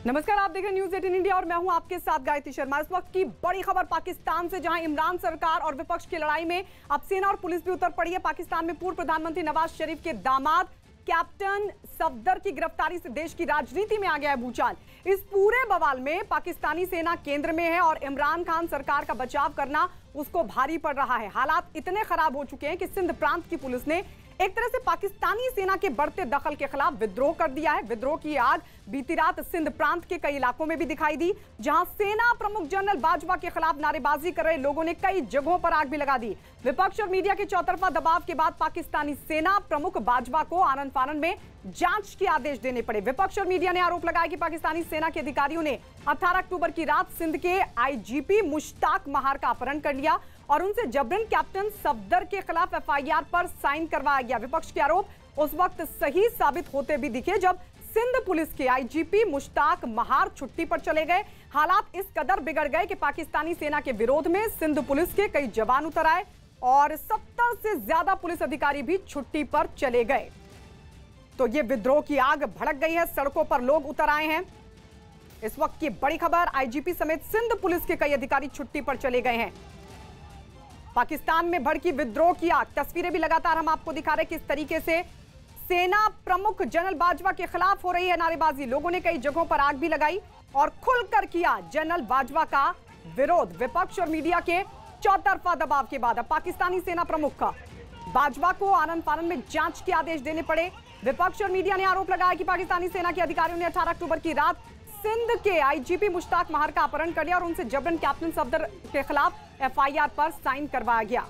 नमस्कार, आप देख रहे हैं न्यूज़ 18 इंडिया और मैं हूं आपके साथ गायत्री शर्मा। इस वक्त की बड़ी खबर पाकिस्तान से, जहां इमरान सरकार और विपक्ष की लड़ाई में अब सेना और पुलिस भी उतर पड़ी है। पाकिस्तान में पूर्व प्रधानमंत्री नवाज शरीफ के दामाद कैप्टन सफदर की गिरफ्तारी से देश की राजनीति में आ गया है भूचाल। इस पूरे बवाल में पाकिस्तानी सेना केंद्र में है और इमरान खान सरकार का बचाव करना उसको भारी पड़ रहा है। हालात इतने खराब हो चुके हैं कि सिंध प्रांत की पुलिस ने एक तरह से पाकिस्तानी सेना के बढ़ते दखल के खिलाफ विद्रोह कर दिया है। विद्रोह की आग बीती रात सिंध प्रांत के कई इलाकों में भी दिखाई दी, जहां सेना प्रमुख जनरल बाजवा के खिलाफ नारेबाजी कर रहे लोगों ने कई जगहों पर आग भी लगा दी। विपक्ष और मीडिया के चौतरफा दबाव के बाद पाकिस्तानी सेना प्रमुख बाजवा को आनन फानन में जांच के आदेश देने पड़े। विपक्ष और मीडिया ने आरोप लगाया कि पाकिस्तानी सेना के अधिकारियों ने 18 अक्टूबर की रात सिंध के आईजीपी मुश्ताक महार का अपहरण कर लिया और उनसे जबरन कैप्टन सफदर के खिलाफ एफआईआर पर साइन करवाया गया। विपक्ष के आरोप उस वक्त सही साबित होते भी दिखे जब सिंध पुलिस के आईजीपी मुश्ताक महार छुट्टी पर चले गए। हालात इस कदर बिगड़ गए कि पाकिस्तानी सेना के विरोध में सिंध पुलिस के कई जवान उतर आए और 70 से ज्यादा पुलिस अधिकारी भी छुट्टी पर चले गए। तो ये विद्रोह की आग भड़क गई है, सड़कों पर लोग उतर आए हैं। इस वक्त की बड़ी खबर, आईजीपी समेत सिंध पुलिस के कई अधिकारी छुट्टी पर चले गए हैं। पाकिस्तान में भड़की विद्रोह की आग, तस्वीरें भी लगातार हम आपको दिखा रहे हैं किस तरीके से सेना प्रमुख जनरल बाजवा के खिलाफ हो रही है नारेबाजी। लोगों ने कई जगहों पर आग भी लगाई और खुलकर किया जनरल बाजवा का विरोध। विपक्ष और मीडिया के चौतरफा दबाव के बाद अब पाकिस्तानी सेना प्रमुख का बाजवा को आनन फानन में जांच के आदेश देने पड़े। विपक्ष और मीडिया ने आरोप लगाया कि पाकिस्तानी सेना के अधिकारियों ने 18 अक्टूबर की रात सिंध के आईजीपी मुश्ताक महार का अपहरण कर लिया और उनसे जबरन कैप्टन सफदर के खिलाफ एफआईआर पर साइन करवाया गया।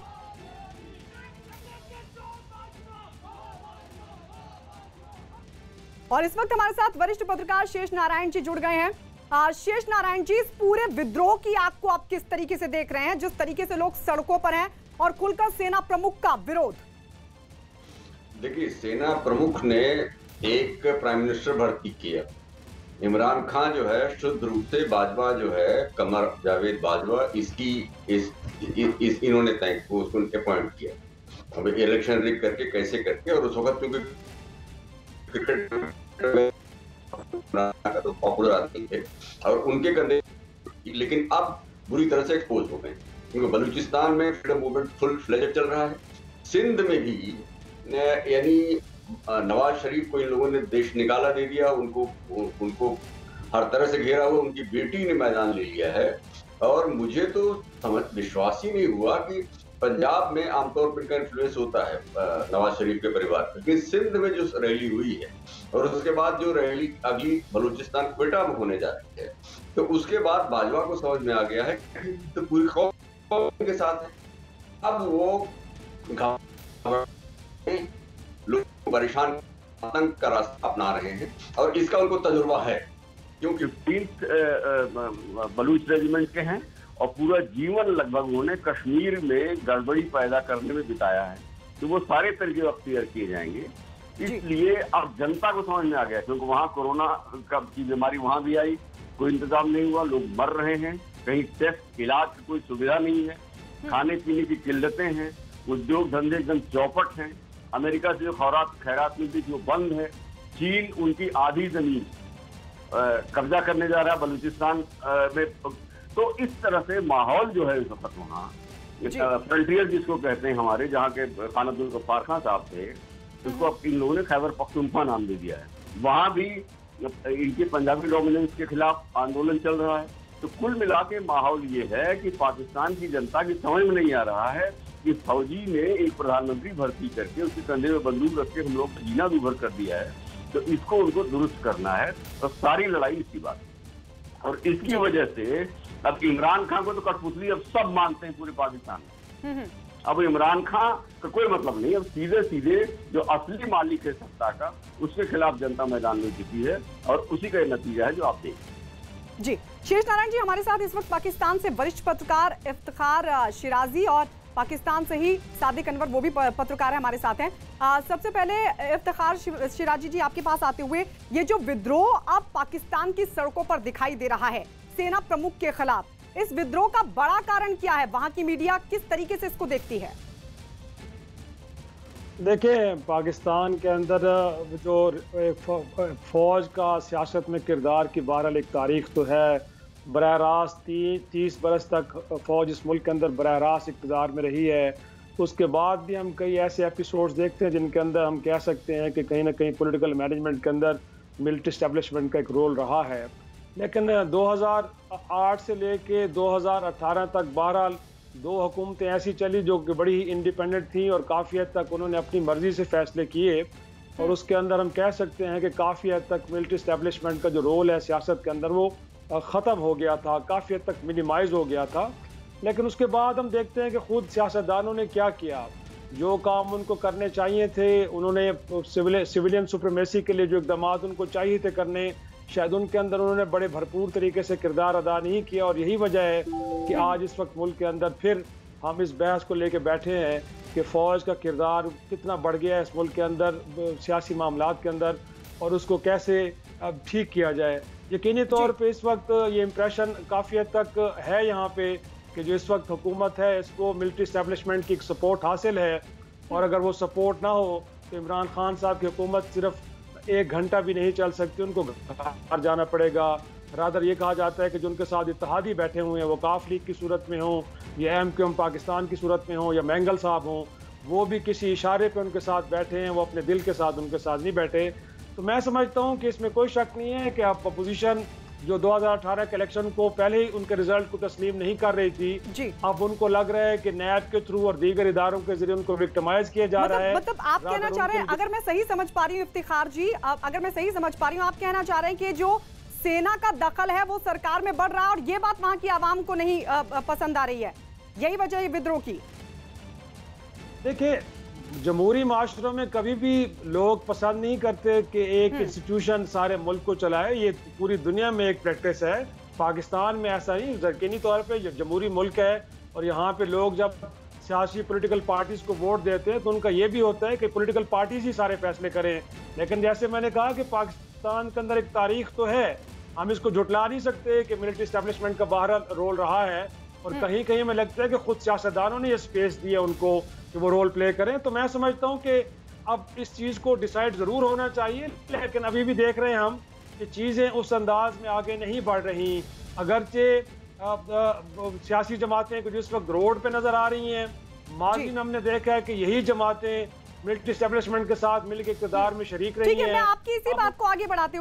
और इस वक्त हमारे साथ वरिष्ठ पत्रकार शेष नारायण जी जुड़ गए हैं। शेष नारायण जी, इस पूरे विद्रोह की आग को आप किस तरीके से देख रहे हैं, जिस तरीके से लोग सड़कों पर हैं और खुलकर सेना प्रमुख का विरोध? देखिए, सेना प्रमुख ने एक प्राइम मिनिस्टर भर्ती किया। इमरान खान जो है शुद्ध रूप से बाजवा जो है कमर जावेद बाजवा इन्होंने तय को उसको अपॉइंट किया। अब इलेक्शन रिग करके कैसे करके, और उस वक्त क्योंकि क्रिकेट तो पॉपुलर आदमी थे और उनके कंधे, लेकिन अब बुरी तरह से एक्सपोज हो गए क्योंकि बलूचिस्तान में फ्रीडम मूवमेंट फुल फ्लेज चल रहा है। सिंध में भी यानी नवाज शरीफ को इन लोगों ने देश निकाला दे दिया, उनको हर तरह से घेरा हुआ, उनकी बेटी ने मैदान ले लिया है। और मुझे तो विश्वास ही नहीं हुआ कि पंजाब में आमतौर पर इनका इन्फ्लुएंस होता है नवाज शरीफ के परिवार पर, लेकिन सिंध में जो रैली हुई है और उसके बाद जो रैली अगली बलूचिस्तान क्वेटा में होने जा रही है, तो उसके बाद बाजवा को समझ में आ गया है कि तो पूरी कौम के साथ है। अब वो लोग परेशान आतंक का रास्ता अपना रहे हैं और इसका उनको तजुर्बा है, क्योंकि 15 बलूच रेजिमेंट के हैं और पूरा जीवन लगभग उन्होंने कश्मीर में गड़बड़ी पैदा करने में बिताया है, तो वो सारे तरीके अख्तियार किए जाएंगे। इसलिए अब जनता को समझ में आ गया, क्योंकि वहाँ कोरोना की बीमारी वहाँ भी आई, कोई इंतजाम नहीं हुआ, लोग मर रहे हैं, कहीं टेस्ट इलाज की कोई सुविधा नहीं है, खाने पीने की किल्लतें हैं, उद्योग धंधे एकदम चौपट हैं, अमेरिका से जो खैरात मिलती थी वो बंद है, चीन उनकी आधी जमीन कब्जा करने जा रहा है बलूचिस्तान में। तो इस तरह से माहौल जो है इस वक्त वहाँ फ्रंटियर जिसको कहते हैं हमारे, जहाँ के खान अब्दुल गफ्फार खान साहब थे, उसको अब इन लोगों ने खैबर पख्तूनख्वा नाम दे दिया है। वहाँ भी इनके पंजाबी डोमिनेंस के खिलाफ आंदोलन चल रहा है। तो कुल मिला के माहौल ये है कि पाकिस्तान की जनता की समझ में नहीं आ रहा है कि फौजी ने एक प्रधानमंत्री भर्ती करके उसके कंधे में बंदूक रख के हम लोग को जीना दूभर कर दिया है, तो इसको उनको दुरुस्त करना है। तो सारी लड़ाई इसी बात, और इसकी वजह से अब इमरान खान को तो कठपुतली अब सब मानते हैं पूरे पाकिस्तान में। अब इमरान खान का कोई मतलब नहीं, अब सीधे सीधे जो असली मालिक है सत्ता का, उसके खिलाफ जनता मैदान में जुटी है और उसी का नतीजा है जो आप देखिए। जी, शेष नारायण जी हमारे साथ इस वक्त पाकिस्तान से वरिष्ठ पत्रकार इफ्तिखार शिराजी और पाकिस्तान से ही सादिक अनवर, वो भी पत्रकार है, हमारे साथ हैं। सबसे पहले इफ्तिखार शिराजी जी, आपके पास आते हुए, ये जो विद्रोह अब पाकिस्तान की सड़कों पर दिखाई दे रहा है सेना प्रमुख के खिलाफ, इस विद्रोह का बड़ा कारण क्या है? वहां की मीडिया किस तरीके से इसको देखती है? देखिए, पाकिस्तान के अंदर जो फ़ौज का सियासत में किरदार की बहरहाल एक तारीख तो है। बरह रास्त 30 बरस तक फ़ौज इस मुल्क के अंदर बरह रास्त इक़्तिदार में रही है। उसके बाद भी हम कई ऐसे एपिसोड्स देखते हैं जिनके अंदर हम कह सकते हैं कि कहीं ना कहीं पॉलिटिकल मैनेजमेंट के अंदर मिलिट्री एस्टेब्लिशमेंट का एक रोल रहा है। लेकिन 2008 से लेके 2018 तक बहरहाल 2 हुकूमतें ऐसी चली जो कि बड़ी इंडिपेंडेंट थी और काफ़ी हद तक उन्होंने अपनी मर्ज़ी से फ़ैसले किए, और उसके अंदर हम कह सकते हैं कि काफ़ी हद तक मिलिट्री एस्टेब्लिशमेंट का जो रोल है सियासत के अंदर वो ख़त्म हो गया था, काफ़ी हद तक मिनिमाइज़ हो गया था। लेकिन उसके बाद हम देखते हैं कि ख़ुद सियासतदानों ने क्या किया, जो काम उनको करने चाहिए थे उन्होंने सिविलियन सुप्रीमेसी के लिए जो इक़दाम उनको चाहिए थे करने, शायद उनके अंदर उन्होंने बड़े भरपूर तरीके से किरदार अदा नहीं किया। और यही वजह है कि आज इस वक्त मुल्क के अंदर फिर हम इस बहस को लेके बैठे हैं कि फ़ौज का किरदार कितना बढ़ गया है इस मुल्क के अंदर सियासी मामलात के अंदर, और उसको कैसे अब ठीक किया जाए। यकीनी तौर पे इस वक्त ये इम्प्रेशन काफ़ी हद तक है यहाँ पे कि जो इस वक्त हुकूमत है इसको मिलिट्री इस्टेब्लिशमेंट की सपोर्ट हासिल है, और अगर वो सपोर्ट ना हो तो इमरान खान साहब की हुकूमत सिर्फ 1 घंटा भी नहीं चल सकती, उनको घर जाना पड़ेगा। रादर ये कहा जाता है कि जो उनके साथ इत्तेहादी बैठे हुए हैं वो काफ लीग की सूरत में हों या MQM पाकिस्तान की सूरत में हों या मैंगल साहब हों, वो भी किसी इशारे पे उनके साथ बैठे हैं, वो अपने दिल के साथ उनके साथ नहीं बैठे। तो मैं समझता हूँ कि इसमें कोई शक नहीं है कि आप अपोजिशन जो 2018 के इलेक्शन को पहले ही उनके रिजल्ट को तस्लीम नहीं कर रही थी, अब उनको लग रहा है कि नैब के थ्रू और दीगर इदारों के जरिए उनको विक्टिमाइज किया जा रहा है। मतलब आप कहना चाह रहे हैं, अगर मैं सही समझ पा रही हूँ इफ्तिखार जी, अगर मैं सही समझ पा रही हूँ, आप कहना चाह रहे हैं कि जो सेना का दखल है वो सरकार में बढ़ रहा है और ये बात वहां की आवाम को नहीं पसंद आ रही है, यही वजह है विद्रोह की। देखिए, जमहूरी माशरों में कभी भी लोग पसंद नहीं करते कि एक इंस्टीट्यूशन सारे मुल्क को चलाए, ये पूरी दुनिया में एक प्रैक्टिस है। पाकिस्तान में ऐसा नहीं, यकीनी तौर पे जमहूरी मुल्क है और यहाँ पे लोग जब सियासी पॉलिटिकल पार्टीज को वोट देते हैं तो उनका ये भी होता है कि पॉलिटिकल पार्टीज ही सारे फैसले करें। लेकिन जैसे मैंने कहा कि पाकिस्तान के अंदर एक तारीख तो है, हम इसको झुटला नहीं सकते कि मिलिट्री एस्टेब्लिशमेंट का बहरहाल रोल रहा है, और कहीं कहीं में लगता है कि खुद सियासतदानों ने ये स्पेस दी है उनको कि वो रोल प्ले करें। तो मैं समझता हूँ कि अब इस चीज़ को डिसाइड ज़रूर होना चाहिए, लेकिन अभी भी देख रहे हैं हम कि चीज़ें उस अंदाज में आगे नहीं बढ़ रही। अगरचे सियासी जमातें कुछ इस वक्त रोड पे नज़र आ रही हैं, माजी में हमने देखा है कि यही जमातें मिलिट्री एस्टेब्लिशमेंट के साथ मिलकर इक़्तिदार में शरीक रही हैं। मैं आपकी इसी बात को आगे बढ़ाते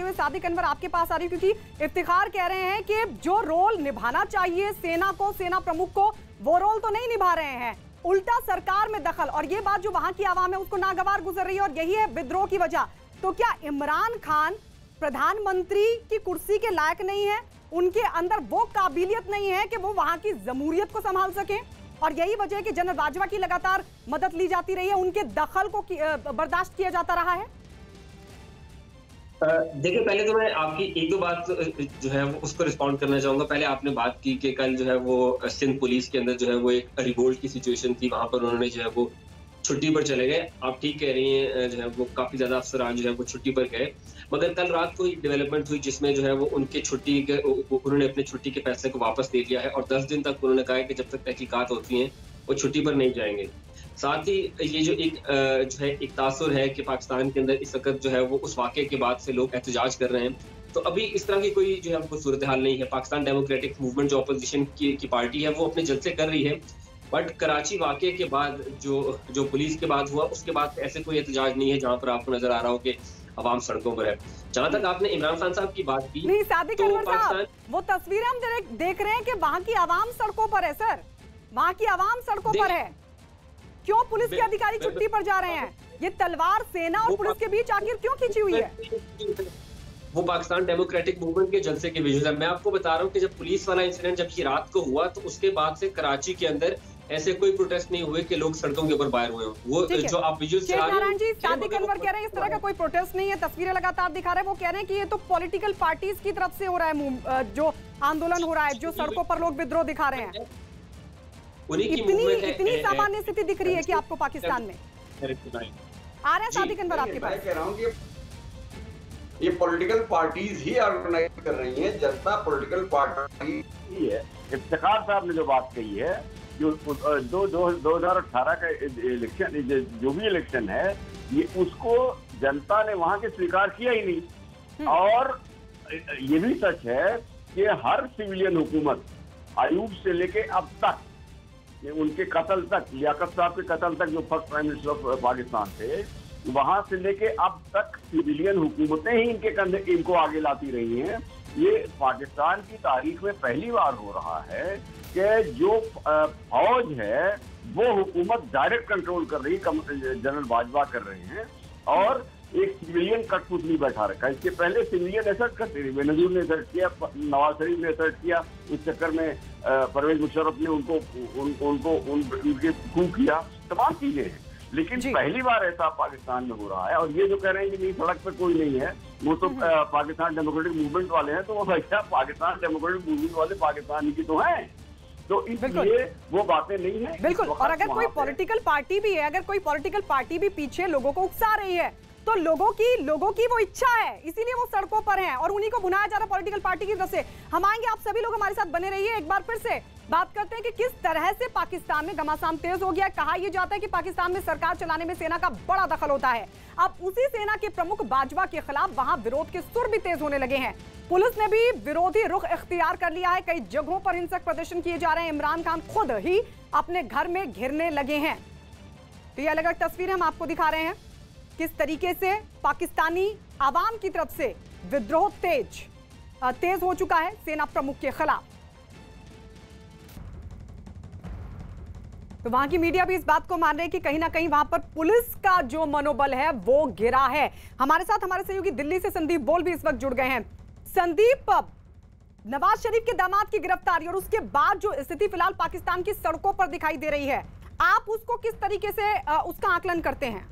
हुए सादिक अनवर आपके पास आ रही हूँ, क्योंकि इफ्तिखार कह रहे हैं कि जो रोल निभाना चाहिए सेना को, सेना प्रमुख को, वो रोल तो नहीं निभा रहे हैं, उल्टा सरकार में दखल, और ये बात जो वहां की आवाम है उसको नागवार गुजर रही है और यही है विद्रोह की वजह। तो क्या इमरान खान प्रधानमंत्री की कुर्सी के लायक नहीं है, उनके अंदर वो काबिलियत नहीं है कि वो वहां की जमहूरियत को संभाल सके, और यही वजह है कि जनरल बाजवा की लगातार मदद ली जाती रही है, उनके दखल को बर्दाश्त किया जाता रहा है? देखिए, पहले तो मैं आपकी 1-2 बात जो है वो उसको रिस्पॉन्ड करना चाहूंगा। पहले आपने बात की कि कल जो है वो सिंध पुलिस के अंदर जो है वो एक रिवोल्ट की सिचुएशन थी, वहां पर उन्होंने जो है वो छुट्टी पर चले गए। आप ठीक कह रही हैं, जो है वो काफी ज्यादा अफसरान जो है वो छुट्टी पर गए, मगर कल रात को एक डेवलपमेंट हुई जिसमें जो है वो उनके उन्होंने अपने छुट्टी के पैसे को वापस दे लिया है और 10 दिन तक उन्होंने कहा है कि जब तक तहकीकात होती हैं वो छुट्टी पर नहीं जाएंगे। साथ ही ये जो एक तासुर है कि पाकिस्तान के अंदर इस वक्त जो है वो उस वाक़े के बाद से लोग एहतजाज कर रहे हैं, तो अभी इस तरह की कोई जो है सूरत हाल नहीं है। पाकिस्तान डेमोक्रेटिक मूवमेंट जो अपोजिशन की पार्टी है वो अपने जलसे कर रही है, बट कराची वाक़े के बाद जो पुलिस के बाद हुआ उसके बाद ऐसे कोई एहतजाज नहीं है जहाँ पर आपको नजर आ रहा हो कि अवाम सड़कों पर है। जहाँ तक आपने इमरान खान साहब की बात की, नहीं सादिक अनवर साहब, वो तस्वीरें हम देख रहे हैं कि वहाँ की आवाम सड़कों पर है। सर, वहाँ की आवाम सड़कों पर है, क्यों पुलिस के अधिकारी छुट्टी पर जा रहे हैं? ये तलवार सेना और पुलिस के बीच आखिर क्यों खींची हुई है? वो पाकिस्तान डेमोक्रेटिक मूवमेंट के जलसे के विजुअल है। मैं आपको बता रहा हूँ कि जब पुलिस वाला इंसिडेंट जब ये रात को हुआ तो उसके बाद से कराची के अंदर ऐसे कोई प्रोटेस्ट नहीं हुए कि लोग सड़कों के ऊपर बाहर हुए हो। वो जो आप विजुअल नारायण जी, सादिक अनवर कह रहे हैं इस तरह का कोई प्रोटेस्ट नहीं है, तस्वीरें लगातार दिखा रहे हैं। वो कह रहे हैं कि ये तो पॉलिटिकल पार्टीज की तरफ से हो रहा है, जो आंदोलन हो रहा है, जो सड़कों पर लोग विद्रोह दिखा रहे हैं। इतनी सामान्य स्थिति दिख रही है कि आपको पाकिस्तान में आ रहे हैं? सादिक अनवर आपके पास कह रहा हूँ कि ये पॉलिटिकल पार्टीज ही ऑर्गेनाइज कर रही हैं, जनता पॉलिटिकल पार्टी है। इफ्तिखार साहब ने जो बात कही है जो 2018 का इलेक्शन, जो भी इलेक्शन है, ये उसको जनता ने वहां के स्वीकार किया ही नहीं। और ये भी सच है कि हर सिविलियन हुकूमत, आयूब से लेके अब तक, उनके कत्ल तक, लियाकत साहब के कत्ल तक, जो first prime minister of Pakistan थे, वहां से लेके अब तक सिविलियन हुकूमतें ही इनके कंधे, इनको आगे लाती रही हैं। ये पाकिस्तान की तारीख में पहली बार हो रहा है कि जो फौज है वो हुकूमत डायरेक्ट कंट्रोल कर रही, जनरल बाजवा कर रहे हैं, और एक सिविलियन कठपुतली बैठा रखा है। इसके पहले सिविलियन असर्ट करते थे, बेनजीर ने असर्ट किया, नवाज शरीफ ने असर्ट किया, इस चक्कर में परवेज मुशर्रफ ने उनके खू किया, तमाम चीजें हैं। लेकिन पहली बार ऐसा पाकिस्तान में हो रहा है। और ये जो कह रहे हैं कि नहीं सड़क पे कोई नहीं है, वो तो पाकिस्तान डेमोक्रेटिक मूवमेंट वाले हैं, तो वो भैया पाकिस्तान डेमोक्रेटिक मूवमेंट वाले पाकिस्तान ही की तो हैं, तो इसलिए वो बातें नहीं है। बिल्कुल। और अगर कोई पॉलिटिकल पार्टी भी है, अगर कोई पॉलिटिकल पार्टी भी पीछे लोगों को उकसा रही है, तो लोगों की वो इच्छा है, इसीलिए वो सड़कों पर हैं और उन्हीं को भुनाया जा रहा पॉलिटिकल पार्टी की तरफ से। हम आएंगे, आप सभी लोग हमारे साथ बने रहिए। एक बार फिर से बात करते हैं कि किस तरह से पाकिस्तान में घमासान तेज हो गया। कहा यह जाता है कि पाकिस्तान में सरकार चलाने में सेना का बड़ा दखल होता है। अब उसी सेना के प्रमुख बाजवा के खिलाफ वहां विरोध के सुर भी तेज होने लगे हैं। पुलिस ने भी विरोधी रुख इख्तियार कर लिया है। कई जगहों पर हिंसक प्रदर्शन किए जा रहे हैं। इमरान खान खुद ही अपने घर में घिरने लगे हैं। तो ये अलग अलग तस्वीरें हम आपको दिखा रहे हैं, किस तरीके से पाकिस्तानी आवाम की तरफ से विद्रोह तेज हो चुका है सेना प्रमुख के खिलाफ। तो वहां की मीडिया भी इस बात को मान रही है कि कहीं ना कहीं वहां पर पुलिस का जो मनोबल है वो गिरा है। हमारे साथ हमारे सहयोगी दिल्ली से संदीप बोल भी इस वक्त जुड़ गए हैं। संदीप, नवाज शरीफ के दामाद की गिरफ्तारी और उसके बाद जो स्थिति फिलहाल पाकिस्तान की सड़कों पर दिखाई दे रही है, आप उसको किस तरीके से उसका आकलन करते हैं?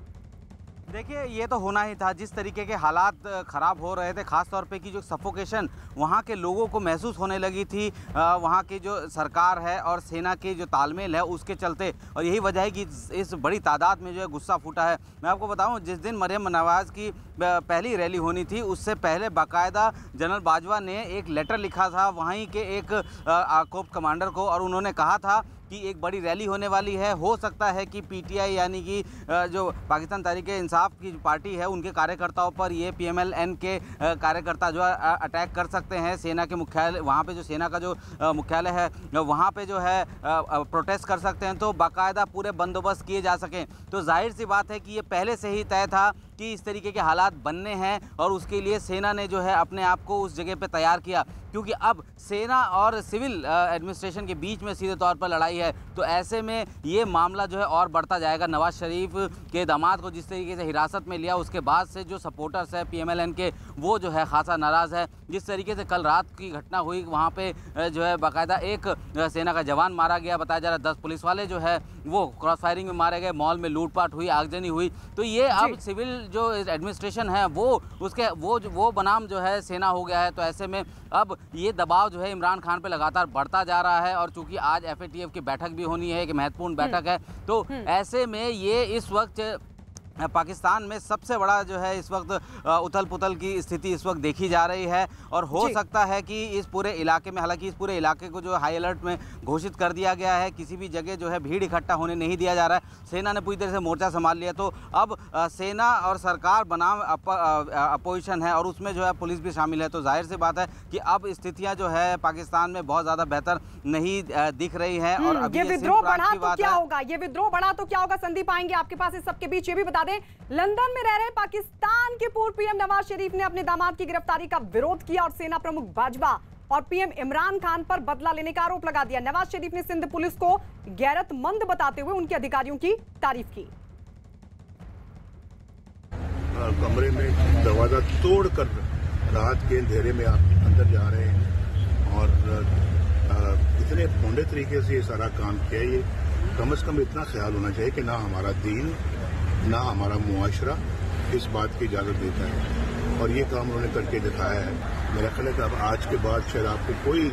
देखिए, ये तो होना ही था। जिस तरीके के हालात ख़राब हो रहे थे, ख़ास तौर पे कि जो सफोकेशन वहाँ के लोगों को महसूस होने लगी थी, वहाँ की जो सरकार है और सेना के जो तालमेल है उसके चलते, और यही वजह है कि इस बड़ी तादाद में जो है गुस्सा फूटा है। मैं आपको बताऊं, जिस दिन मरियम नवाज़ की पहली रैली होनी थी, उससे पहले बाकायदा जनरल बाजवा ने एक लेटर लिखा था वहीं के एक कोप कमांडर को, और उन्होंने कहा था कि एक बड़ी रैली होने वाली है। हो सकता है कि पीटीआई यानी कि जो पाकिस्तान तहरीक-ए-इंसाफ की पार्टी है, उनके कार्यकर्ताओं पर ये पीएमएलएन के कार्यकर्ता जो अटैक कर सकते हैं। सेना के मुख्यालय, वहाँ पे जो सेना का जो मुख्यालय है वहाँ पे जो है प्रोटेस्ट कर सकते हैं, तो बाकायदा पूरे बंदोबस्त किए जा सकें। तो जाहिर सी बात है कि ये पहले से ही तय था कि इस तरीके के हालात बनने हैं, और उसके लिए सेना ने जो है अपने आप को उस जगह पे तैयार किया, क्योंकि अब सेना और सिविल एडमिनिस्ट्रेशन के बीच में सीधे तौर पर लड़ाई है। तो ऐसे में ये मामला जो है और बढ़ता जाएगा। नवाज शरीफ के दामाद को जिस तरीके से हिरासत में लिया, उसके बाद से जो सपोर्टर्स है पीएमएलएन के, वो जो है खासा नाराज़ है। जिस तरीके से कल रात की घटना हुई, वहाँ पे जो है बाकायदा एक सेना का जवान मारा गया, बताया जा रहा है 10 पुलिस वाले जो है वो क्रॉस फायरिंग में मारे गए, मॉल में लूटपाट हुई, आगजनी हुई। तो ये अब सिविल जो एडमिनिस्ट्रेशन है वो बनाम जो है सेना हो गया है। तो ऐसे में अब ये दबाव जो है इमरान खान पे लगातार बढ़ता जा रहा है, और चूंकि आज एफएटीएफ की बैठक भी होनी है, एक महत्वपूर्ण बैठक है, तो ऐसे में ये इस वक्त पाकिस्तान में सबसे बड़ा जो है इस वक्त उथल पुथल की स्थिति इस वक्त देखी जा रही है। और हो सकता है कि इस पूरे इलाके में, हालांकि इस पूरे इलाके को जो हाई अलर्ट में घोषित कर दिया गया है, किसी भी जगह जो है भीड़ इकट्ठा होने नहीं दिया जा रहा है। सेना ने पूरी तरह से मोर्चा संभाल लिया। तो अब सेना और सरकार बनाम अपोजिशन है, और उसमें जो है पुलिस भी शामिल है। तो जाहिर सी बात है कि अब स्थितियाँ जो है पाकिस्तान में बहुत ज़्यादा बेहतर नहीं दिख रही है। और अभी ये विद्रोह बढ़ा तो क्या होगा, ये विद्रोह बढ़ा तो क्या होगा? संदीप, आएंगे आपके पास। इस सबके बीच ये भी बता दें, लंदन में रह रहे पाकिस्तान के पूर्व पीएम नवाज शरीफ ने अपने दामाद की गिरफ्तारी का विरोध किया और सेना प्रमुख बाजवा और पीएम इमरान खान पर बदला लेने का आरोप लगा दिया। नवाज शरीफ ने सिंध पुलिस को गैरतमंद बताते हुए उनके अधिकारियों की तारीफ की। कमरे में दरवाजा तोड़कर रात के अंधेरे में आप अंदर जा रहे हैं और इतने भोंडे तरीके से ये सारा काम किया। ये कम से कम इतना ख्याल होना चाहिए कि ना हमारा दीन ना हमारा मुआशरा इस बात की इजाज़त देता है, और ये काम उन्होंने करके दिखाया है। मेरा ख्याल है कि अब आज के बाद शायद आपको कोई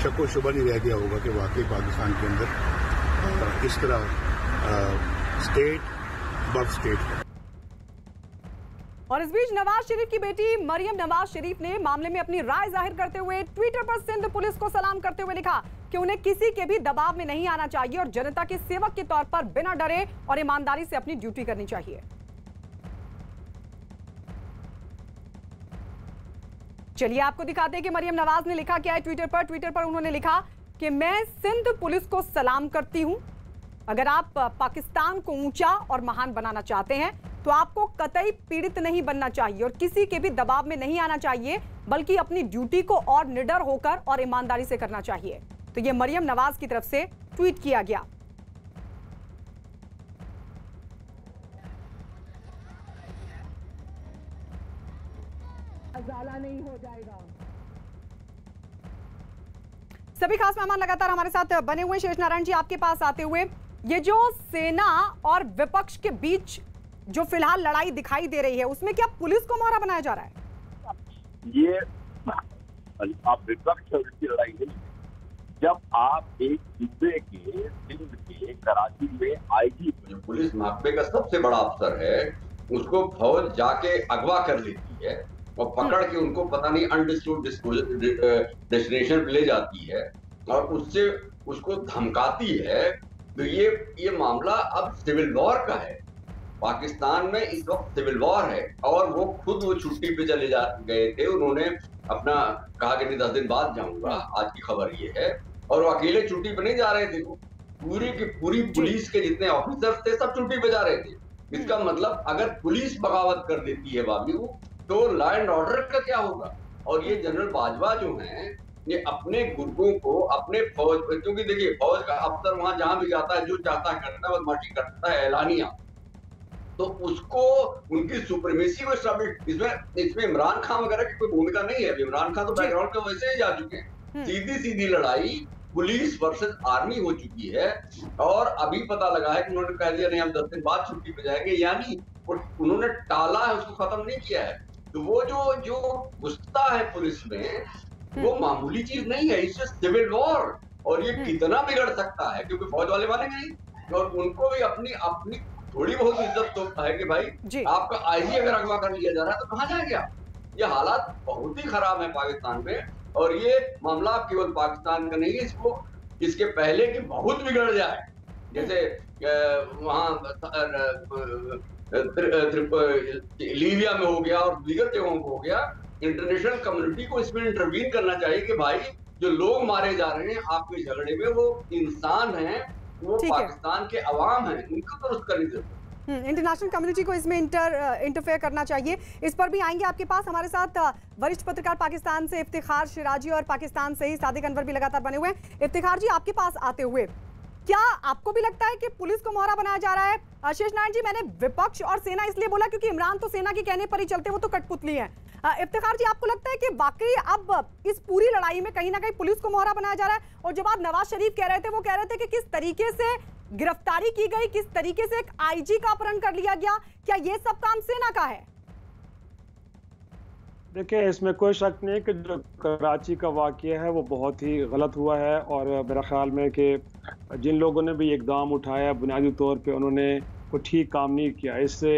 शक व शुबा नहीं रह गया होगा कि वाकई पाकिस्तान के अंदर इस तरह स्टेट अबव स्टेट है। और इस बीच नवाज शरीफ की बेटी मरियम नवाज शरीफ ने मामले में अपनी राय जाहिर करते हुए ट्विटर पर सिंध पुलिस को सलाम करते हुए लिखा कि उन्हें किसी के भी दबाव में नहीं आना चाहिए और जनता के सेवक के तौर पर बिना डरे और ईमानदारी से अपनी ड्यूटी करनी चाहिए। चलिए आपको दिखाते हैं कि मरियम नवाज ने लिखा क्या है ट्विटर पर उन्होंने लिखा कि मैं सिंध पुलिस को सलाम करती हूं। अगर आप पाकिस्तान को ऊंचा और महान बनाना चाहते हैं तो आपको कतई पीड़ित नहीं बनना चाहिए और किसी के भी दबाव में नहीं आना चाहिए, बल्कि अपनी ड्यूटी को और निडर होकर और ईमानदारी से करना चाहिए। तो यह मरियम नवाज की तरफ से ट्वीट किया गया। उजाला नहीं हो जाएगा। सभी खास मेहमान लगातार हमारे साथ बने हुए। शेष नारायण जी, आपके पास आते हुए, ये जो सेना और विपक्ष के बीच जो फिलहाल लड़ाई दिखाई दे रही है, उसमें क्या पुलिस को मोहरा बनाया जा रहा है? ये आप विपक्ष और इसकी लड़ाई नहीं, जब आप एक सूबे के सिंध के कराची में आईजी पुलिस मापे का सबसे बड़ा अफसर है, उसको फौज जाके अगवा कर लेती है और पकड़ के उनको पता नहीं अनडिस्प्यूट डेस्टिनेशन पे ले जाती है और उससे उसको धमकाती है। तो ये मामला अब सिविल वॉर का है। पाकिस्तान में इस वक्त सिविल वॉर है और वो खुद छुट्टी पे चले गए थे। उन्होंने अपना कहा कि 10 दिन बाद जाऊंगा, आज की खबर ये है। और वो अकेले छुट्टी पे नहीं जा रहे थे, वो पूरी की पूरी पुलिस के जितने ऑफिसर्स थे सब छुट्टी पे जा रहे थे। इसका मतलब अगर पुलिस बगावत कर देती है बाबू, तो लॉ एंड ऑर्डर का क्या होगा? और ये जनरल बाजवा जो हैं, ये अपने गुर्गों को अपने फौज, क्योंकि देखिए फौज का अफसर वहां जहां भी जाता है जो चाहता है करता है, बदमाशी करता है ऐलानिया, तो उसको उनकी सुप्रीमेसी को स्टैब्लिश, इसमें इमरान खान वगैरह की कोई भूमिका नहीं है। इमरान खान तो बैकग्राउंड पे वैसे ही जा चुके हैं। सीधी सीधी लड़ाई पुलिस वर्सेस आर्मी हो चुकी है और अभी पता लगा है कि उन्होंने कह दिया नहीं हम 10 दिन बाद छुट्टी पे जाएंगे, यानी उन्होंने टाला है, उसको खत्म नहीं किया है। तो वो जो गुस्सा है पुलिस में, वो मामूली चीज नहीं है, इससे सिविल वॉर। और ये कितना बिगड़ सकता है, क्योंकि फौज वाले मानेंगे नहीं और उनको भी अपनी थोड़ी बहुत इज्जत तो है कि भाई आपका आईजी अगर अगवा कर लिया जा रहा है तो कहां जाएंगे आप। ये हालात बहुत ही खराब है पाकिस्तान में और ये मामला केवल पाकिस्तान का नहीं है, इसके पहले कि बहुत बिगड़ जाए, जैसे वहां लीबिया में हो गया और दीगर जगहों को हो गया। इंटरनेशनल कम्युनिटी को इसमें इंटरवीन करना चाहिए कि भाई जो लोग मारे जा रहे हैं आपके झगड़े में, वो इंसान हैं, वो पाकिस्तान के अवाम हैं, उनको दुरुस्त करनी चाहिए। इंटरनेशनल कम्युनिटी को इसमें इंटरफेयर करना चाहिए। इस पर भी आएंगे आपके पास। हमारे साथ वरिष्ठ पत्रकार पाकिस्तान से इफ्तिखार शिराजी और पाकिस्तान से ही सादिक अनवर भी लगातार बने हुए हैं। इफ्तिखार जी, आपके पास आते हुए, क्या आपको भी लगता है कि पुलिस को मोहरा बनाया जा रहा है? शेष नारायण जी, मैंने विपक्ष और सेना इसलिए बोला क्योंकि इमरान तो सेना के कहने पर ही चलते, वो तो कठपुतली है। इफ्तिखार जी, आपको लगता है कि वाकई अब इस पूरी लड़ाई में कहीं ना कहीं पुलिस को मोहरा बनाया जा रहा है? और जब आप नवाज शरीफ कह रहे थे, वो कह रहे थे कि किस तरीके से गिरफ्तारी की गई, किस तरीके से एक आईजी का अपहरण कर लिया गया, क्या ये सब काम सेना का है? देखिए, इसमें कोई शक नहीं कि जो कराची का वाक़या है वो बहुत ही गलत हुआ है और मेरा ख्याल में कि जिन लोगों ने भी इकदाम उठाया बुनियादी तौर पे उन्होंने कोई ठीक काम नहीं किया। इससे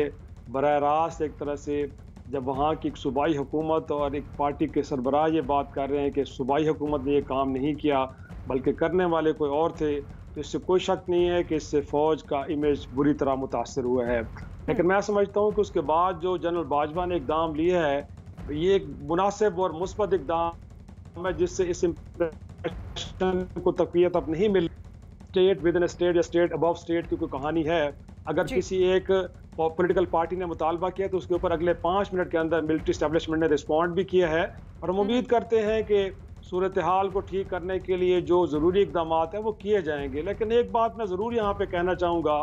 बराह रास्त एक तरह से जब वहाँ की एक सूबाई हुकूमत और एक पार्टी के सरबराह ये बात कर रहे हैं कि सूबाई हुकूमत ने ये काम नहीं किया बल्कि करने वाले कोई और थे, तो इससे कोई शक नहीं है कि इससे फ़ौज का इमेज बुरी तरह मुतासर हुआ है। लेकिन मैं समझता हूँ कि उसके बाद जो जनरल बाजवा ने इकदाम लिया है, ये एक मुनासिब और मुस्बत इक़दाम है जिससे इस इम्प्रेशन को तक़वियत अब नहीं मिल। स्टेट विद इन स्टेट या स्टेट अबव स्टेट की कोई कहानी है। अगर किसी एक पॉलिटिकल पार्टी ने मुतालबा किया तो उसके ऊपर अगले 5 मिनट के अंदर मिलिट्री एस्टेब्लिशमेंट ने रिस्पॉन्ड भी किया है और हम उम्मीद करते हैं कि सूरत हाल को ठीक करने के लिए जो ज़रूरी इक़दाम हैं वो किए जाएंगे। लेकिन एक बात मैं ज़रूर यहाँ पे कहना चाहूँगा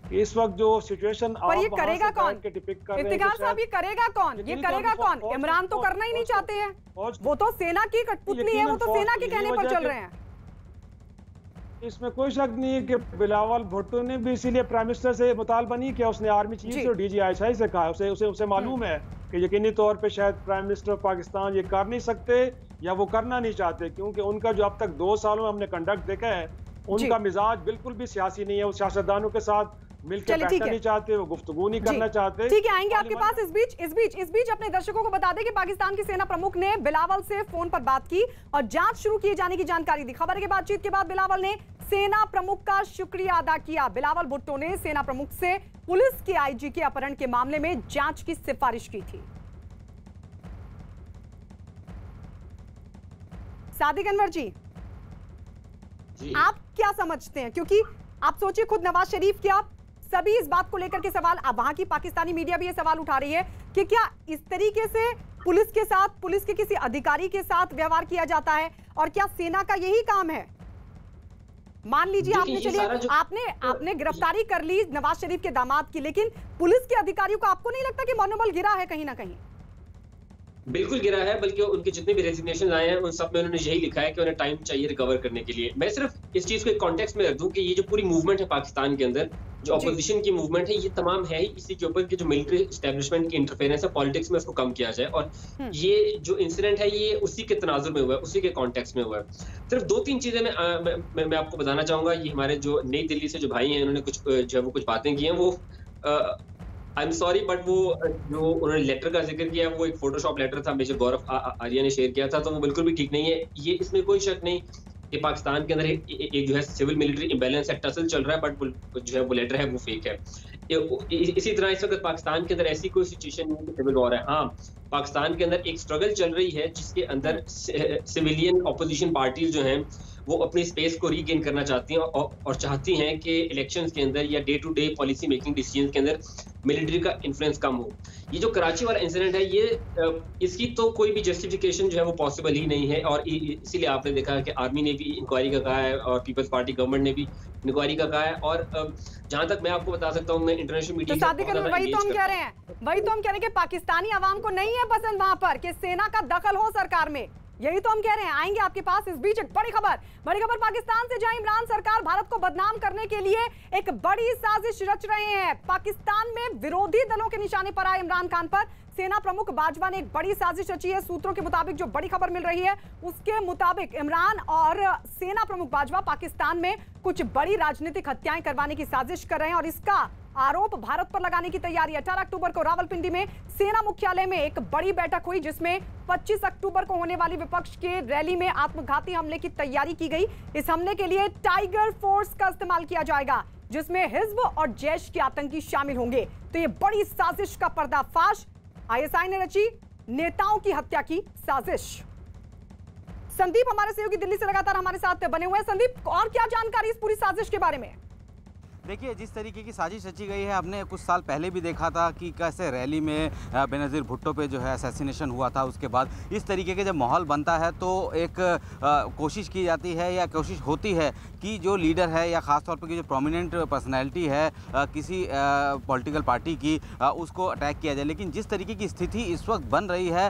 कि इस वक्त जो सिचुएशन पर ये करेगा कौन? इफ्तिखार साहब, ये करेगा कौन? ये करेगा कौन? इमरान तो करना ही नहीं चाहते हैं, वो तो सेना की कठपुतली है, वो तो सेना के कहने पर चल रहे हैं। इसमें कोई शक नहीं है कि बिलावल भुट्टो ने भी इसीलिए प्राइम मिनिस्टर से मुतालबा नहीं किया, उसने आर्मी चीफ से और DGI से कहा, उसे मालूम है कि यकीनी तौर पे शायद प्राइम मिनिस्टर पाकिस्तान ये कर नहीं सकते या वो करना नहीं चाहते, क्योंकि उनका जो अब तक 2 सालों में हमने कंडक्ट देखा है, उनका मिजाज बिल्कुल भी सियासी नहीं है। वो सियासतदानों के साथ मिलकर बैठना नहीं चाहते, वो गुफ्तगू नहीं करना चाहते। ठीक है, आएंगे आपके पास। इस बीच अपने दर्शकों को बता दें कि पाकिस्तान की सेना प्रमुख ने बिलावल से फोन पर बात की और जांच शुरू किए जाने की जानकारी दी। खबर के बातचीत के बाद बिलावल ने सेना प्रमुख का शुक्रिया अदा किया। बिलावल भुट्टो ने सेना प्रमुख से पुलिस के आईजी के अपहरण के मामले में जांच की सिफारिश की थी। सादिक अनवर जी, आप क्या समझते हैं? क्योंकि आप सोचिए, खुद नवाज शरीफ के आप सभी इस बात को लेकर के सवाल, अब वहां की पाकिस्तानी मीडिया भी ये सवाल उठा रही है कि क्या इस तरीके से पुलिस के साथ, पुलिस के किसी अधिकारी के साथ व्यवहार किया जाता है, और क्या सेना का यही काम है? मान लीजिए आपने, चलिए आपने गिरफ्तारी कर ली नवाज शरीफ के दामाद की, लेकिन पुलिस के अधिकारियों को आपको नहीं लगता कि मनोबल गिरा है कहीं ना कहीं? बिल्कुल गिरा है, बल्कि उनके जितने भी रेजिग्नेशन आए हैं उन सब में उन्होंने यही लिखा है कि उन्हें टाइम चाहिए रिकवर करने के लिए। मैं सिर्फ इस चीज को एक कॉन्टेक्स्ट में रख दूं कि ये जो पूरी मूवमेंट है पाकिस्तान के अंदर, जो अपोजिशन की मूवमेंट है, ये तमाम है ही इसी के ऊपर कि जो मिलिट्री एस्टेब्लिशमेंट की इंटरफेरेंस है पॉलिटिक्स में, उसको कम किया जाए। और ये जो इंसिडेंट है ये उसी के तनाजुर में हुआ है, उसी के कॉन्टेक्स्ट में हुआ है। सिर्फ 2-3 चीजें मैं आपको बताना चाहूंगा। ये हमारे जो नई दिल्ली से जो भाई हैं, उन्होंने कुछ बातें की हैं, वो आई एम सॉरी बट वो जो उन्होंने लेटर का जिक्र किया वो एक फोटोशॉप लेटर था, मेजर गौरव आर्या ने शेयर किया था, तो वो बिल्कुल भी ठीक नहीं है। ये इसमें कोई शक नहीं कि पाकिस्तान के अंदर एक जो है सिविल मिलिट्री इम्बैलेंस है, टसल चल रहा है, बट जो है वो लेटर है वो फेक है। इसी तरह इस वक्त पाकिस्तान के अंदर ऐसी कोई सिचुएशन नहीं है कि सिविल वॉर है। हाँ, पाकिस्तान के अंदर एक स्ट्रगल चल रही है जिसके अंदर सिविलियन ऑपोजिशन पार्टीज जो हैं वो अपनी स्पेस को रीगेन करना चाहती हैं और चाहती हैं कि इलेक्शंस के अंदर या day to day policy making decisions के अंदर मिलिट्री का इन्फ्लुएंस कम हो। ये जो कराची वाला इंसिडेंट है, ये इसकी तो कोई भी जस्टिफिकेशन जो है वो पॉसिबल ही नहीं है, और इसीलिए आपने देखा कि आर्मी ने भी इंक्वायरी का कहा है और पीपल्स पार्टी गवर्नमेंट ने भी इंक्वायरी का कहा है। और जहां तक मैं आपको बता सकता हूँ, मैं इंटरनेशनल मीडिया वही तो हम कह रहे हैं कि पाकिस्तानी आवाम को नहीं है पसंद वहां पर कि सेना का दखल हो सरकार में, यही तो हम कह रहे हैं। आएंगे आपके पास। इस बीच एक बड़ी खबर पाकिस्तान से, जहां इमरान सरकार भारत को बदनाम करने के लिए एक बड़ी साजिश रच रहे हैं। पाकिस्तान में विरोधी दलों के निशाने पर आए इमरान खान पर सेना प्रमुख बाजवा ने एक बड़ी साजिश रची है। सूत्रों के मुताबिक जो बड़ी खबर मिल रही है उसके मुताबिक इमरान और सेना प्रमुख बाजवा पाकिस्तान में कुछ बड़ी राजनीतिक हत्याएं करवाने की साजिश कर रहे हैं और इसका आरोप भारत पर लगाने की तैयारी। 18 अक्टूबर को रावलपिंडी में सेना मुख्यालय में एक बड़ी बैठक हुई जिसमें 25 अक्टूबर को होने वाली विपक्ष के रैली में आत्मघाती हमले की तैयारी की गई। इस हमले के लिए टाइगर फोर्स का इस्तेमाल किया जाएगा जिसमें हिज्ब और जैश के आतंकी शामिल होंगे। तो ये बड़ी साजिश का पर्दाफाश, आईएसआई ने रची नेताओं की हत्या की साजिश। संदीप हमारे सहयोगी दिल्ली से लगातार हमारे साथ बने हुए हैं। संदीप, और क्या जानकारी इस पूरी साजिश के बारे में? देखिए, जिस तरीके की साजिश रची गई है, हमने कुछ साल पहले भी देखा था कि कैसे रैली में बेनज़ीर भुट्टो पे जो है असैसिनेशन हुआ था। उसके बाद इस तरीके के जब माहौल बनता है तो एक कोशिश की जाती है या कोशिश होती है कि जो लीडर है या ख़ास तौर पर की जो प्रोमिनेंट पर्सनैलिटी है किसी पॉलिटिकल पार्टी की, उसको अटैक किया जाए। लेकिन जिस तरीके की स्थिति इस वक्त बन रही है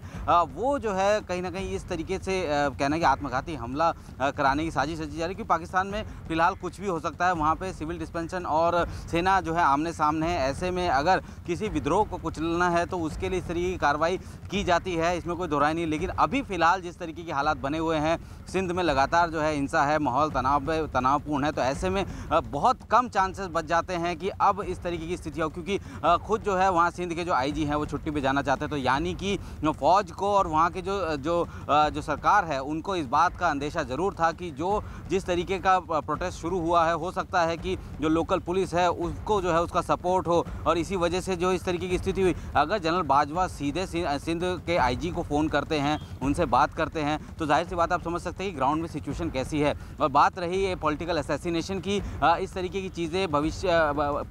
वो जो है कहीं ना कहीं इस तरीके से कहना कि आत्मघाती हमला कराने की साजिश रची जा रही है। क्योंकि पाकिस्तान में फ़िलहाल कुछ भी हो सकता है, वहाँ पर सिविल डिस्पेंसन और सेना जो है आमने सामने है। ऐसे में अगर किसी विद्रोह को कुचलना है तो उसके लिए इस तरीके की कार्रवाई की जाती है, इसमें कोई दोहराई नहीं। लेकिन अभी फ़िलहाल जिस तरीके के हालात बने हुए हैं, सिंध में लगातार जो है हिंसा है, माहौल तनावपूर्ण है, तो ऐसे में बहुत कम चांसेस बच जाते हैं कि अब इस तरीके की स्थिति हो। क्योंकि खुद जो है वहाँ सिंध के जो आईजी हैं वो छुट्टी पे जाना चाहते हैं, तो यानी कि फ़ौज को और वहाँ के जो सरकार है उनको इस बात का अंदेशा ज़रूर था कि जो जिस तरीके का प्रोटेस्ट शुरू हुआ है, हो सकता है कि जो लोकल पुलिस है उसको जो है उसका सपोर्ट हो, और इसी वजह से जो इस तरीके की स्थिति हुई। अगर जनरल बाजवा सीधे सिंध के आईजी को फ़ोन करते हैं, उनसे बात करते हैं, तो जाहिर सी बात आप समझ सकते हैं कि ग्राउंड में सिचुएशन कैसी है। और बात रही है पॉलिटिकल असैसिनेशन की, इस तरीके की चीज़ें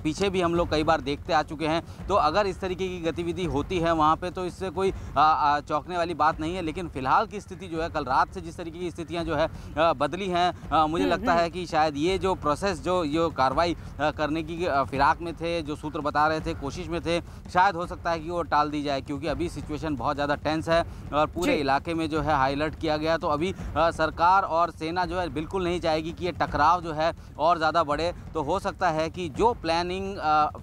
पीछे भी हम लोग कई बार देखते आ चुके हैं। तो अगर इस तरीके की गतिविधि होती है वहाँ पर तो इससे कोई चौंकने वाली बात नहीं है। लेकिन फ़िलहाल की स्थिति जो है, कल रात से जिस तरीके की स्थितियाँ जो है बदली हैं, मुझे लगता है कि शायद ये जो प्रोसेस जो कार्रवाई करने की फिराक में थे, जो सूत्र बता रहे थे, कोशिश में थे, शायद हो सकता है कि वो टाल दी जाए। क्योंकि अभी सिचुएशन बहुत ज़्यादा टेंस है और पूरे इलाके में जो है हाई अलर्ट किया गया। तो अभी सरकार और सेना जो है बिल्कुल नहीं चाहेगी कि ये टकराव जो है और ज़्यादा बढ़े। तो हो सकता है कि जो प्लानिंग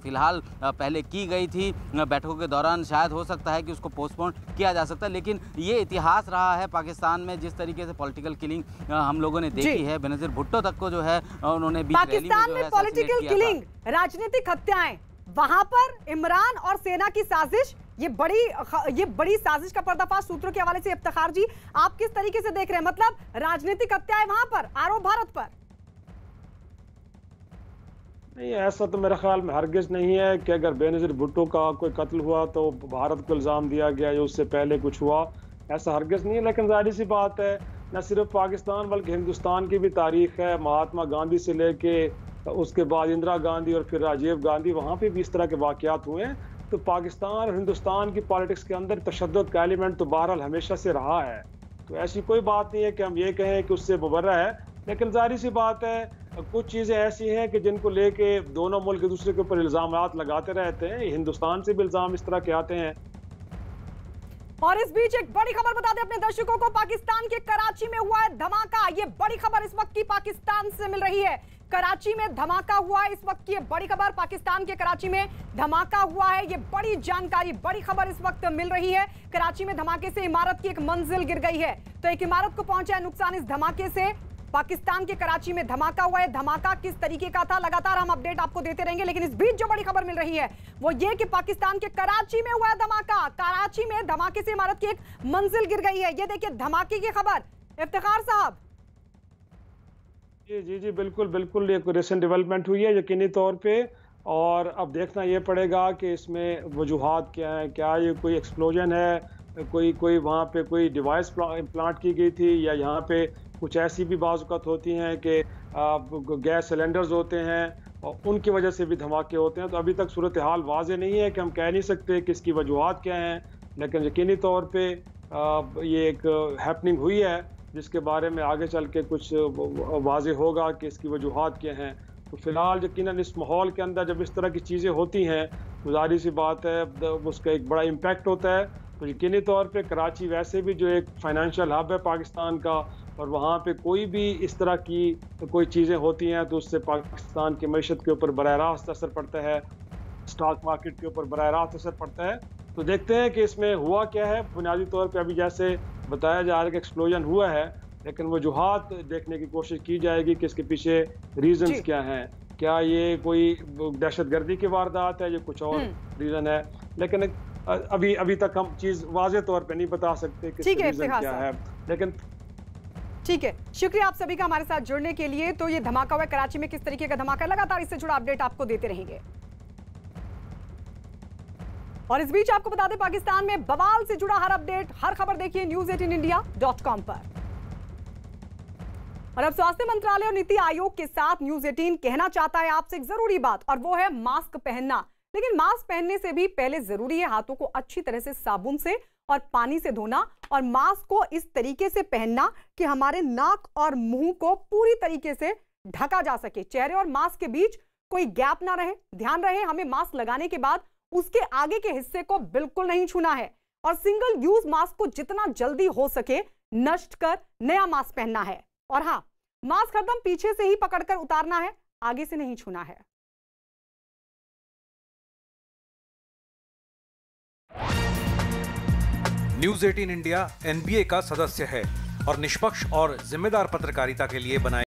फ़िलहाल पहले की गई थी बैठकों के दौरान, शायद हो सकता है कि उसको पोस्टपोन किया जा सकता है। लेकिन ये इतिहास रहा है पाकिस्तान में, जिस तरीके से पॉलिटिकल किलिंग हम लोगों ने देखी है। बेनज़ीर भुट्टो तक को जो है उन्होंने पाकिस्तान में पॉलिटिकल पॉलिटिकल किलिंग, राजनीतिक हत्याएं, वहां पर इमरान और सेना की साजिश, ये बड़ी साजिश का पर्दाफाश सूत्रों के हवाले से इफ्तिखार जी आप किस तरीके से देख रहे हैं? मतलब राजनीतिक हत्याएं वहां पर, आरोप भारत पर। नहीं, ऐसा तो मेरे ख्याल में हरगिज नहीं है कि अगर बेनज़ीर भुट्टो का कोई कत्ल हुआ तो भारत को इल्ज़ाम दिया गया या उससे पहले कुछ हुआ, ऐसा हरगिज नहीं है। लेकिन जाहिर सी बात है, न सिर्फ पाकिस्तान बल्कि हिंदुस्तान की भी तारीख है, महात्मा गांधी से लेके उसके बाद इंदिरा गांधी और फिर राजीव गांधी, वहाँ पे भी इस तरह के वाक़यात हुए हैं। तो पाकिस्तान और हिंदुस्तान की पॉलिटिक्स के अंदर तशद्दुद का एलिमेंट तो बहरहाल हमेशा से रहा है। तो ऐसी कोई बात नहीं है कि हम ये कहें कि उससे मुबर्रा है। लेकिन जाहिर सी बात है, कुछ चीज़ें ऐसी हैं कि जिनको लेके दोनों मुल्क एक दूसरे के ऊपर इल्ज़ामात लगाते रहते हैं। हिंदुस्तान से भी इल्ज़ाम इस तरह के आते हैं। और इस बीच एक बड़ी खबर बता दें अपने दर्शकों को, पाकिस्तान के कराची में हुआ है धमाका। ये बड़ी खबर इस वक्त की पाकिस्तान से मिल रही है। कराची में धमाका हुआ है इस वक्त की बड़ी खबर, पाकिस्तान के कराची में धमाका हुआ है। ये बड़ी जानकारी, बड़ी खबर इस वक्त मिल रही है। कराची में धमाके से इमारत की एक मंजिल गिर गई है, तो एक इमारत को पहुंचा है नुकसान इस धमाके से। पाकिस्तान के कराची में धमाका हुआ है। धमाका किस तरीके का था, लगातार हम अपडेट आपको देते रहेंगे। लेकिन इस बीच जो बड़ी खबर मिल रही है वो ये कि पाकिस्तान के कराची में हुआ है धमाका। कराची में धमाके से इमारत की एक मंजिल गिर गई है। ये देखिए धमाके की खबर, इफ्तिखार साहब। जी जी जी, बिल्कुल बिल्कुल, ये रिसेंट डेवलपमेंट हुई है यकीनी तौर पे। और अब देखना ये पड़ेगा कि इसमें वजूहात क्या है। क्या ये कोई एक्सप्लोजन है, कोई वहाँ पे कोई डिवाइस प्लांट की गई थी, या यहाँ पे कुछ ऐसी भी बाज़ होती हैं कि गैस सिलेंडर्स होते हैं और उनकी वजह से भी धमाके होते हैं। तो अभी तक सूरत हाल वाज़े नहीं है कि हम कह नहीं सकते कि इसकी वजूहात क्या हैं। लेकिन यकीनी तौर पे ये एक हैपनिंग हुई है जिसके बारे में आगे चल के कुछ वाज़े होगा कि इसकी वजूहात क्या हैं। तो फ़िलहाल यकीनन इस माहौल के अंदर जब इस तरह की चीज़ें होती हैं तो ज़ाहिर सी बात है उसका एक बड़ा इम्पैक्ट होता है। तो यकीनी तौर पे कराची वैसे भी जो एक फाइनेंशियल हब है पाकिस्तान का, और वहाँ पे कोई भी इस तरह की कोई चीज़ें होती हैं तो उससे पाकिस्तान की मईशत के ऊपर बराह रास्त असर पड़ता है, स्टॉक मार्केट के ऊपर बराह रास्त असर पड़ता है। तो देखते हैं कि इसमें हुआ क्या है। बुनियादी तौर पे अभी जैसे बताया जा रहा है कि एक्सप्लोजन हुआ है, लेकिन वजूहात देखने की कोशिश की जाएगी कि इसके पीछे रीजंस क्या हैं। क्या ये कोई दहशतगर्दी की वारदात है या कुछ और रीज़न है। लेकिन अभी तक हम चीज़ वाज़े तौर पे नहीं बता सकते कि रीज़न क्या है। लेकिन ठीक है, शुक्रिया आप सभी का हमारे साथ जुड़ने के लिए। तो ये धमाका हुआ कराची में, किस तरीके का धमाका, लगातार इससे जुड़ा अपडेट आपको देते रहेंगे। और इस बीच आपको बता दें, पाकिस्तान में बवाल से जुड़ा हर अपडेट, हर खबर देखिए news18india.com पर। और अब स्वास्थ्य मंत्रालय और नीति आयोग के साथ News18 कहना चाहता है आपसे एक जरूरी बात, और वो है मास्क पहनना। लेकिन मास्क पहनने से भी पहले जरूरी है हाथों को अच्छी तरह से साबुन से और पानी से धोना, और मास्क को इस तरीके से पहनना कि हमारे नाक और मुंह को पूरी तरीके से ढका जा सके। चेहरे और मास्क के बीच कोई गैप ना रहे। ध्यान रहे, हमें मास्क लगाने के बाद उसके आगे के हिस्से को बिल्कुल नहीं छूना है, और सिंगल यूज मास्क को जितना जल्दी हो सके नष्ट कर नया मास्क पहनना है। और हाँ, मास्क हरदम पीछे से ही पकड़कर उतारना है, आगे से नहीं छूना है। News18 इंडिया NBA का सदस्य है और निष्पक्ष और जिम्मेदार पत्रकारिता के लिए बनाए